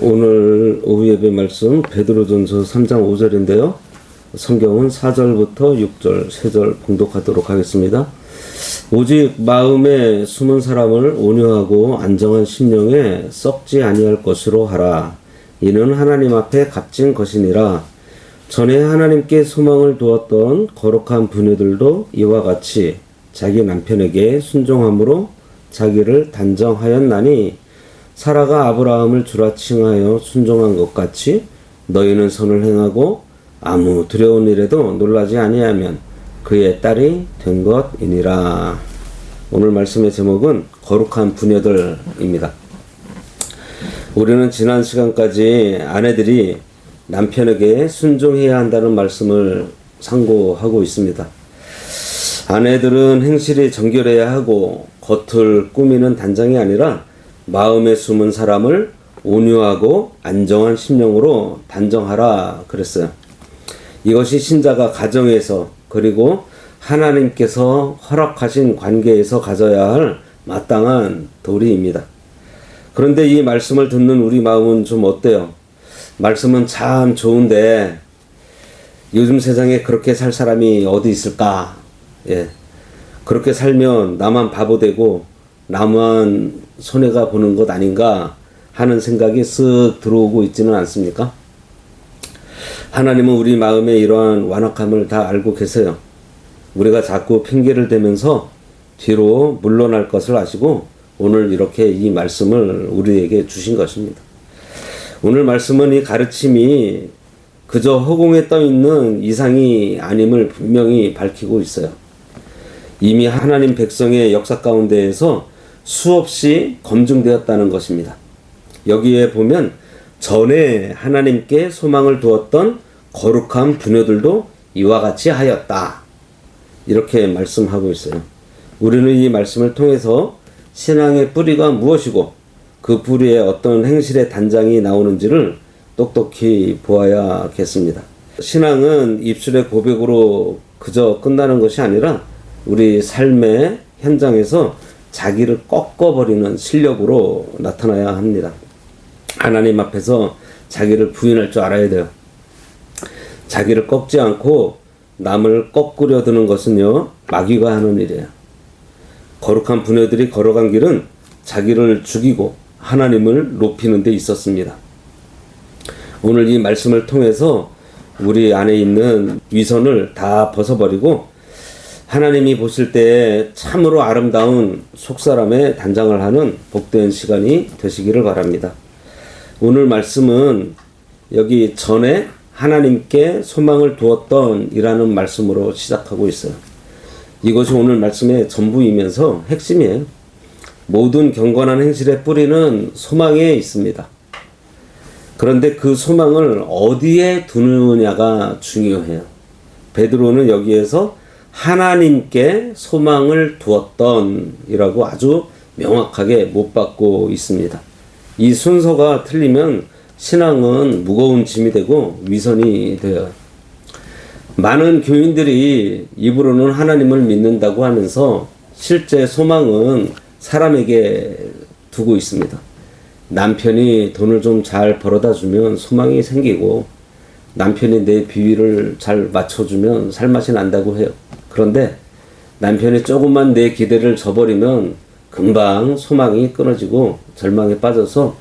오늘 오후 예배 말씀 베드로전서 3장 5절인데요. 성경은 4절부터 6절, 3절 봉독하도록 하겠습니다. 오직 마음에 숨은 사람을 온유하고 안정한 심령에 썩지 아니할 것으로 하라. 이는 하나님 앞에 값진 것이니라. 전에 하나님께 소망을 두었던 거룩한 부녀들도 이와 같이 자기 남편에게 순종함으로 자기를 단정하였나니 사라가 아브라함을 주라 칭하여 순종한 것 같이 너희는 선을 행하고 아무 두려운 일에도 놀라지 아니하면 그의 딸이 된 것이니라. 오늘 말씀의 제목은 거룩한 부녀들입니다. 우리는 지난 시간까지 아내들이 남편에게 순종해야 한다는 말씀을 상고하고 있습니다. 아내들은 행실이 정결해야 하고 겉을 꾸미는 단장이 아니라 마음에 숨은 사람을 온유하고 안정한 심령으로 단정하라 그랬어요. 이것이 신자가 가정에서 그리고 하나님께서 허락하신 관계에서 가져야 할 마땅한 도리입니다. 그런데 이 말씀을 듣는 우리 마음은 좀 어때요? 말씀은 참 좋은데 요즘 세상에 그렇게 살 사람이 어디 있을까? 그렇게 살면 나만 바보 되고 나만 손해가 보는 것 아닌가 하는 생각이 쓱 들어오고 있지는 않습니까? 하나님은 우리 마음에 이러한 완악함을 다 알고 계세요. 우리가 자꾸 핑계를 대면서 뒤로 물러날 것을 아시고 오늘 이렇게 이 말씀을 우리에게 주신 것입니다. 오늘 말씀은 이 가르침이 그저 허공에 떠있는 이상이 아님을 분명히 밝히고 있어요. 이미 하나님 백성의 역사 가운데에서 수없이 검증되었다는 것입니다. 여기에 보면 전에 하나님께 소망을 두었던 거룩한 부녀들도 이와 같이 하였다. 이렇게 말씀하고 있어요. 우리는 이 말씀을 통해서 신앙의 뿌리가 무엇이고 그 뿌리에 어떤 행실의 단장이 나오는지를 똑똑히 보아야겠습니다. 신앙은 입술의 고백으로 그저 끝나는 것이 아니라 우리 삶의 현장에서 자기를 꺾어버리는 실력으로 나타나야 합니다. 하나님 앞에서 자기를 부인할 줄 알아야 돼요. 자기를 꺾지 않고 남을 꺾으려 드는 것은요, 마귀가 하는 일이에요. 거룩한 부녀들이 걸어간 길은 자기를 죽이고 하나님을 높이는 데 있었습니다. 오늘 이 말씀을 통해서 우리 안에 있는 위선을 다 벗어버리고 하나님이 보실 때 참으로 아름다운 속사람의 단장을 하는 복된 시간이 되시기를 바랍니다. 오늘 말씀은 여기 전에 하나님께 소망을 두었던 이라는 말씀으로 시작하고 있어요. 이것이 오늘 말씀의 전부이면서 핵심이에요. 모든 경건한 행실의 뿌리는 소망에 있습니다. 그런데 그 소망을 어디에 두느냐가 중요해요. 베드로는 여기에서 하나님께 소망을 두었던 이라고 아주 명확하게 못 박고 있습니다. 이 순서가 틀리면 신앙은 무거운 짐이 되고 위선이 돼요. 많은 교인들이 입으로는 하나님을 믿는다고 하면서 실제 소망은 사람에게 두고 있습니다. 남편이 돈을 좀 잘 벌어다 주면 소망이 생기고 남편이 내 비위를 잘 맞춰주면 살맛이 난다고 해요. 그런데 남편이 조금만 내 기대를 저버리면 금방 소망이 끊어지고 절망에 빠져서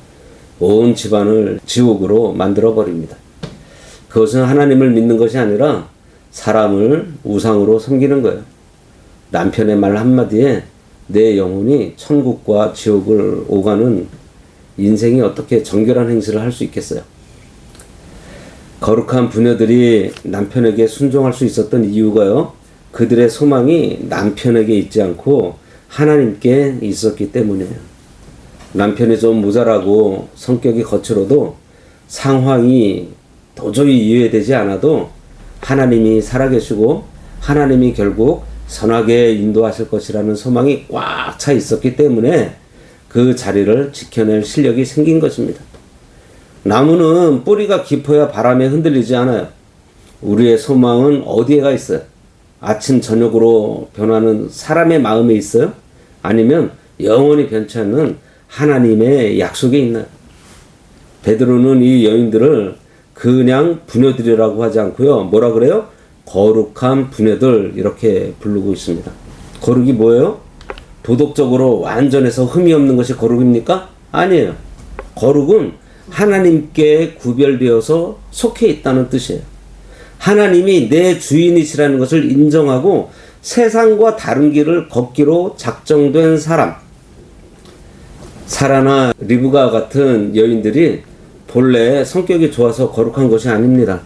온 집안을 지옥으로 만들어버립니다. 그것은 하나님을 믿는 것이 아니라 사람을 우상으로 섬기는 거예요. 남편의 말 한마디에 내 영혼이 천국과 지옥을 오가는 인생이 어떻게 정결한 행실을 할 수 있겠어요? 거룩한 부녀들이 남편에게 순종할 수 있었던 이유가요, 그들의 소망이 남편에게 있지 않고 하나님께 있었기 때문이에요. 남편이 좀 모자라고 성격이 거칠어도 상황이 도저히 이해되지 않아도 하나님이 살아계시고 하나님이 결국 선하게 인도하실 것이라는 소망이 꽉 차 있었기 때문에 그 자리를 지켜낼 실력이 생긴 것입니다. 나무는 뿌리가 깊어야 바람에 흔들리지 않아요. 우리의 소망은 어디에가 있어요? 아침 저녁으로 변하는 사람의 마음에 있어요? 아니면 영원히 변치 않는 하나님의 약속에 있나요? 베드로는 이 여인들을 그냥 부녀들이라고 하지 않고요. 뭐라 그래요? 거룩한 부녀들 이렇게 부르고 있습니다. 거룩이 뭐예요? 도덕적으로 완전해서 흠이 없는 것이 거룩입니까? 아니에요. 거룩은 하나님께 구별되어서 속해 있다는 뜻이에요. 하나님이 내 주인이시라는 것을 인정하고 세상과 다른 길을 걷기로 작정된 사람. 사라나 리브가 같은 여인들이 본래 성격이 좋아서 거룩한 것이 아닙니다.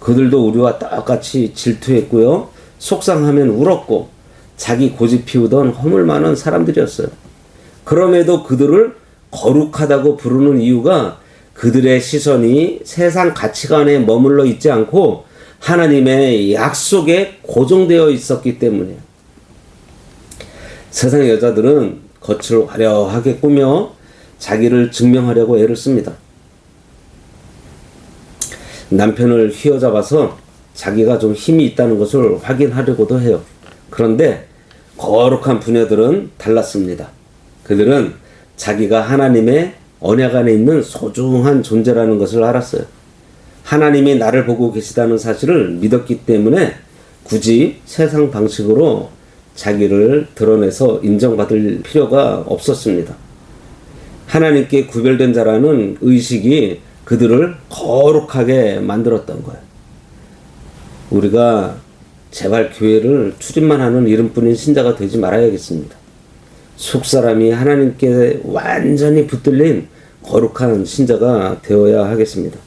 그들도 우리와 똑같이 질투했고요. 속상하면 울었고 자기 고집 피우던 허물 많은 사람들이었어요. 그럼에도 그들을 거룩하다고 부르는 이유가 그들의 시선이 세상 가치관에 머물러 있지 않고 하나님의 약속에 고정되어 있었기 때문이에요. 세상 여자들은 겉을 화려하게 꾸며 자기를 증명하려고 애를 씁니다. 남편을 휘어잡아서 자기가 좀 힘이 있다는 것을 확인하려고도 해요. 그런데 거룩한 부녀들은 달랐습니다. 그들은 자기가 하나님의 언약 안에 있는 소중한 존재라는 것을 알았어요. 하나님이 나를 보고 계시다는 사실을 믿었기 때문에 굳이 세상 방식으로 자기를 드러내서 인정받을 필요가 없었습니다. 하나님께 구별된 자라는 의식이 그들을 거룩하게 만들었던 거예요. 우리가 제발 교회를 출입만 하는 이름뿐인 신자가 되지 말아야겠습니다. 속사람이 하나님께 완전히 붙들린 거룩한 신자가 되어야 하겠습니다.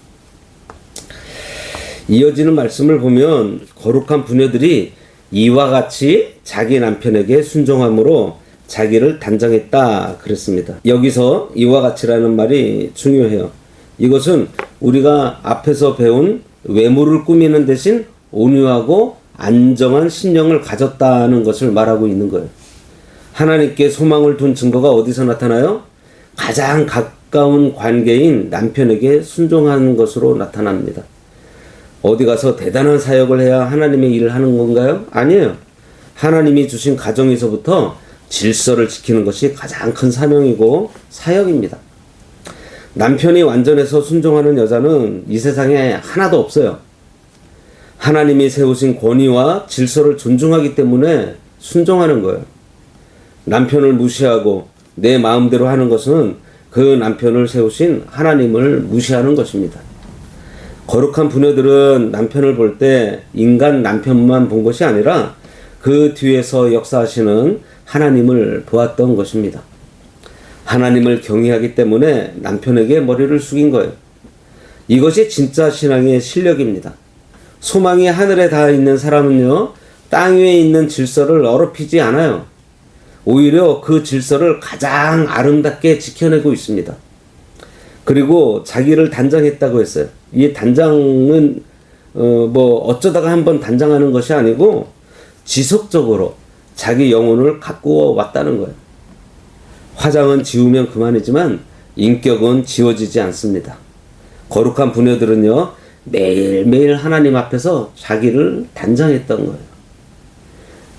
이어지는 말씀을 보면 거룩한 부녀들이 이와 같이 자기 남편에게 순종함으로 자기를 단장했다 그랬습니다. 여기서 이와 같이라는 말이 중요해요. 이것은 우리가 앞에서 배운 외모를 꾸미는 대신 온유하고 안정한 심령을 가졌다는 것을 말하고 있는 거예요. 하나님께 소망을 둔 증거가 어디서 나타나요? 가장 가까운 관계인 남편에게 순종하는 것으로 나타납니다. 어디 가서 대단한 사역을 해야 하나님의 일을 하는 건가요? 아니에요. 하나님이 주신 가정에서부터 질서를 지키는 것이 가장 큰 사명이고 사역입니다. 남편이 완전해서 순종하는 여자는 이 세상에 하나도 없어요. 하나님이 세우신 권위와 질서를 존중하기 때문에 순종하는 거예요. 남편을 무시하고 내 마음대로 하는 것은 그 남편을 세우신 하나님을 무시하는 것입니다. 거룩한 부녀들은 남편을 볼 때 인간 남편만 본 것이 아니라 그 뒤에서 역사하시는 하나님을 보았던 것입니다. 하나님을 경외하기 때문에 남편에게 머리를 숙인 거예요. 이것이 진짜 신앙의 실력입니다. 소망이 하늘에 닿아 있는 사람은요, 땅 위에 있는 질서를 어렵히지 않아요. 오히려 그 질서를 가장 아름답게 지켜내고 있습니다. 그리고 자기를 단장했다고 했어요. 이 단장은 어쩌다가 한번 단장하는 것이 아니고 지속적으로 자기 영혼을 가꾸어 왔다는 거예요. 화장은 지우면 그만이지만 인격은 지워지지 않습니다. 거룩한 부녀들은요, 매일매일 하나님 앞에서 자기를 단장했던 거예요.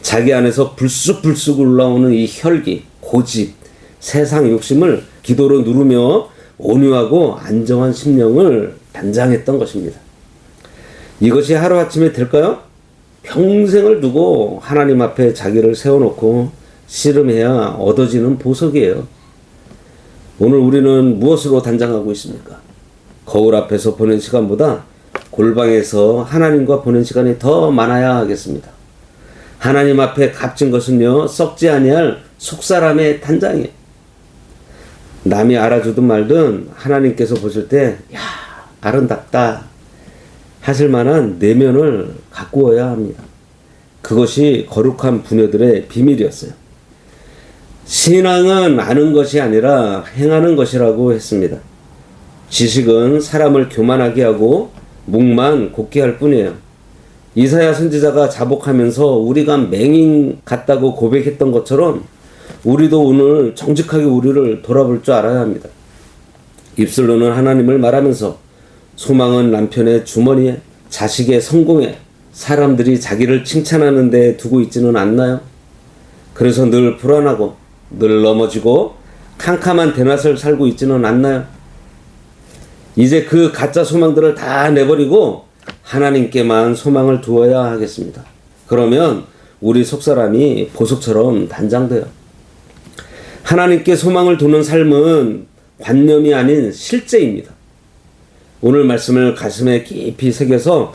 자기 안에서 불쑥불쑥 올라오는 이 혈기, 고집, 세상 욕심을 기도로 누르며 온유하고 안정한 심령을 단장했던 것입니다. 이것이 하루아침에 될까요? 평생을 두고 하나님 앞에 자기를 세워놓고 씨름해야 얻어지는 보석이에요. 오늘 우리는 무엇으로 단장하고 있습니까? 거울 앞에서 보낸 시간보다 골방에서 하나님과 보낸 시간이 더 많아야 하겠습니다. 하나님 앞에 값진 것은요, 썩지 아니할 속사람의 단장이에요. 남이 알아주든 말든 하나님께서 보실 때 야, 아름답다 하실 만한 내면을 가꾸어야 합니다. 그것이 거룩한 부녀들의 비밀이었어요. 신앙은 아는 것이 아니라 행하는 것이라고 했습니다. 지식은 사람을 교만하게 하고 목만 곧게 할 뿐이에요. 이사야 선지자가 자복하면서 우리가 맹인 같다고 고백했던 것처럼 우리도 오늘 정직하게 우리를 돌아볼 줄 알아야 합니다. 입술로는 하나님을 말하면서 소망은 남편의 주머니에, 자식의 성공에, 사람들이 자기를 칭찬하는 데 두고 있지는 않나요? 그래서 늘 불안하고 늘 넘어지고 캄캄한 대낮을 살고 있지는 않나요? 이제 그 가짜 소망들을 다 내버리고 하나님께만 소망을 두어야 하겠습니다. 그러면 우리 속사람이 보석처럼 단장돼요. 하나님께 소망을 두는 삶은 관념이 아닌 실제입니다. 오늘 말씀을 가슴에 깊이 새겨서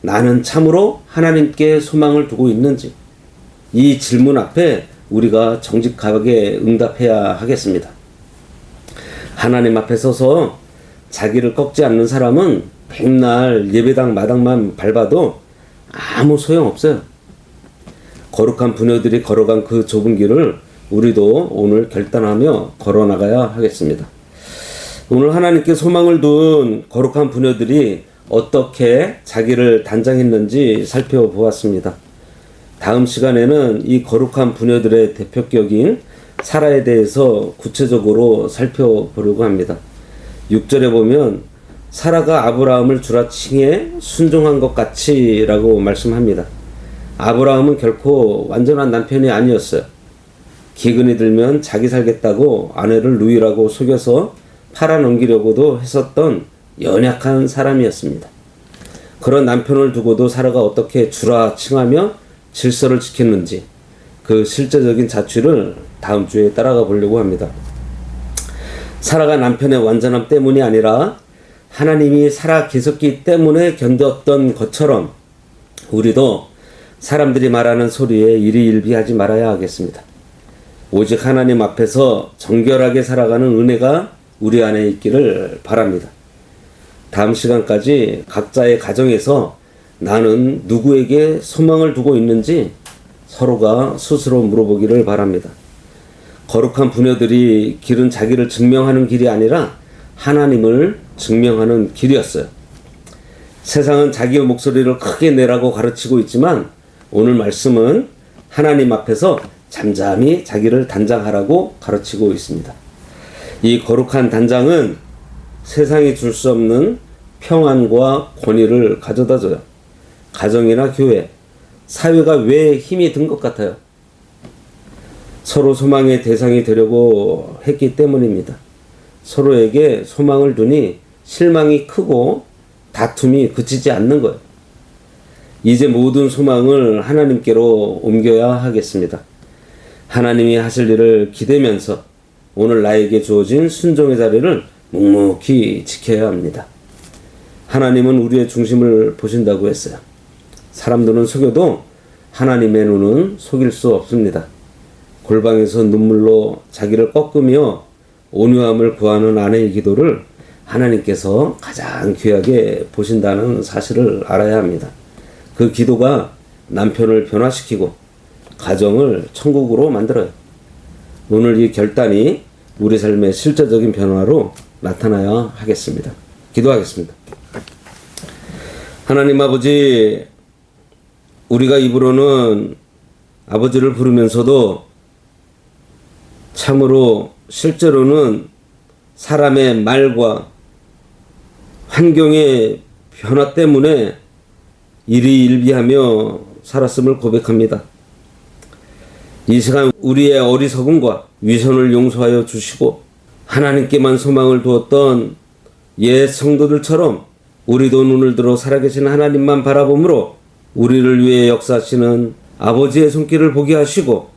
나는 참으로 하나님께 소망을 두고 있는지 이 질문 앞에 우리가 정직하게 응답해야 하겠습니다. 하나님 앞에 서서 자기를 꺾지 않는 사람은 백날 예배당 마당만 밟아도 아무 소용없어요. 거룩한 부녀들이 걸어간 그 좁은 길을 우리도 오늘 결단하며 걸어나가야 하겠습니다. 오늘 하나님께 소망을 둔 거룩한 부녀들이 어떻게 자기를 단장했는지 살펴보았습니다. 다음 시간에는 이 거룩한 부녀들의 대표격인 사라에 대해서 구체적으로 살펴보려고 합니다. 6절에 보면 사라가 아브라함을 주라칭해 순종한 것 같이라고 말씀합니다. 아브라함은 결코 완전한 남편이 아니었어요. 기근이 들면 자기 살겠다고 아내를 누이라고 속여서 팔아넘기려고도 했었던 연약한 사람이었습니다. 그런 남편을 두고도 사라가 어떻게 주라칭하며 질서를 지켰는지 그 실제적인 자취를 다음 주에 따라가 보려고 합니다. 사라가 남편의 완전함 때문이 아니라 하나님이 살아 계셨기 때문에 견뎠던 것처럼 우리도 사람들이 말하는 소리에 일희일비하지 말아야 하겠습니다. 오직 하나님 앞에서 정결하게 살아가는 은혜가 우리 안에 있기를 바랍니다. 다음 시간까지 각자의 가정에서 나는 누구에게 소망을 두고 있는지 서로가 스스로 물어보기를 바랍니다. 거룩한 부녀들이 길은 자기를 증명하는 길이 아니라 하나님을 증명하는 길이었어요. 세상은 자기의 목소리를 크게 내라고 가르치고 있지만 오늘 말씀은 하나님 앞에서 잠잠히 자기를 단장하라고 가르치고 있습니다. 이 거룩한 단장은 세상이 줄 수 없는 평안과 권위를 가져다 줘요. 가정이나 교회, 사회가 왜 힘이 든 것 같아요? 서로 소망의 대상이 되려고 했기 때문입니다. 서로에게 소망을 두니 실망이 크고 다툼이 그치지 않는 거예요. 이제 모든 소망을 하나님께로 옮겨야 하겠습니다. 하나님이 하실 일을 기대면서 오늘 나에게 주어진 순종의 자리를 묵묵히 지켜야 합니다. 하나님은 우리의 중심을 보신다고 했어요. 사람들은 속여도 하나님의 눈은 속일 수 없습니다. 골방에서 눈물로 자기를 꺾으며 온유함을 구하는 아내의 기도를 하나님께서 가장 귀하게 보신다는 사실을 알아야 합니다. 그 기도가 남편을 변화시키고 가정을 천국으로 만들어요. 오늘 이 결단이 우리 삶의 실제적인 변화로 나타나야 하겠습니다. 기도하겠습니다. 하나님 아버지, 우리가 입으로는 아버지를 부르면서도 참으로 실제로는 사람의 말과 환경의 변화 때문에 일희일비하며 살았음을 고백합니다. 이 시간 우리의 어리석음과 위선을 용서하여 주시고 하나님께만 소망을 두었던 옛 성도들처럼 우리도 눈을 들어 살아계신 하나님만 바라보므로 우리를 위해 역사하시는 아버지의 손길을 보게 하시고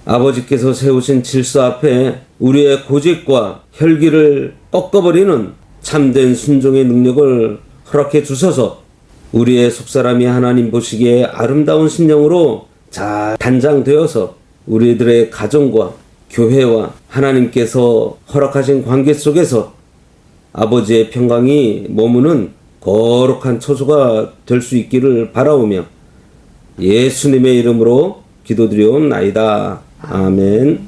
아버지께서 세우신 질서 앞에 우리의 고집과 혈기를 꺾어버리는 참된 순종의 능력을 허락해 주셔서 우리의 속사람이 하나님 보시기에 아름다운 심령으로 잘 단장되어서 우리들의 가정과 교회와 하나님께서 허락하신 관계 속에서 아버지의 평강이 머무는 거룩한 처소가 될 수 있기를 바라오며 예수님의 이름으로 기도드리옵나이다. 아멘.